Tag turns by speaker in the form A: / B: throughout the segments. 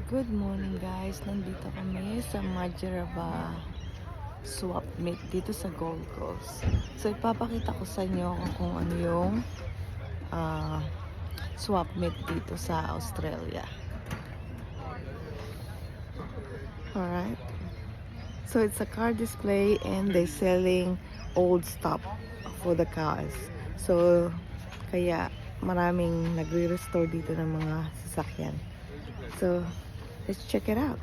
A: Good morning guys, nandito kami sa Majeraba Swap Meet dito sa Gold Coast. So ipapakita ko sa inyo kung ano yung swap meet dito sa Australia. Alright. So it's a car display and they selling old stuff for the cars. So kaya maraming nagre-restore dito ng mga sasakyan. So let's check it out.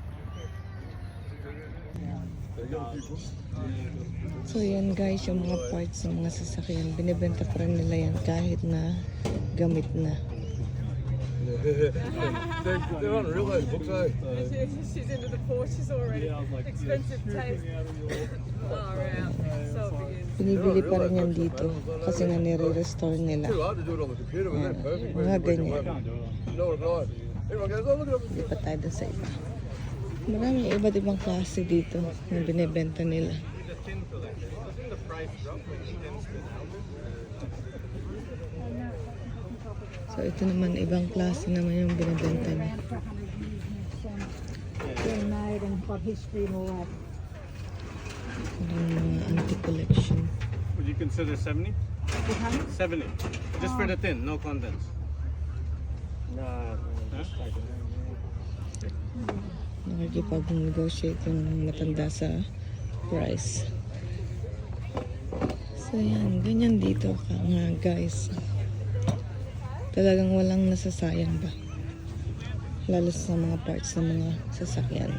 A: So yan guys, yung mga parts ng mga sasakyan, binibenta pa rin nila yan kahit na gamit na.
B: They're unreal, those books, eh?
C: She's into the Porsches already. Expensive taste. Far out. So big.
A: Binibili pa rin yan dito kasi nga nire-restore nila.
B: Too hard to do it on the computer, but they're perfect.
A: Mga ganyan.
B: You know what I'm like? Everyone goes, oh, look at them.
A: Lipat tayo dun sa iba. Maraming iba't ibang klase dito na binibenta nila. So ito naman, ibang klase naman yung binibenta niya.
D: They're made and got history and all that.
A: Yung mga anti-collection.
E: Would you consider 70? 70. Just for the tin, no contents.
A: Nakikipag-negotiate yung matanda sa price. So yan, ganyan dito ka nga guys. Talagang walang nasasayang ba? Lalo sa mga parts ng mga sasakyan.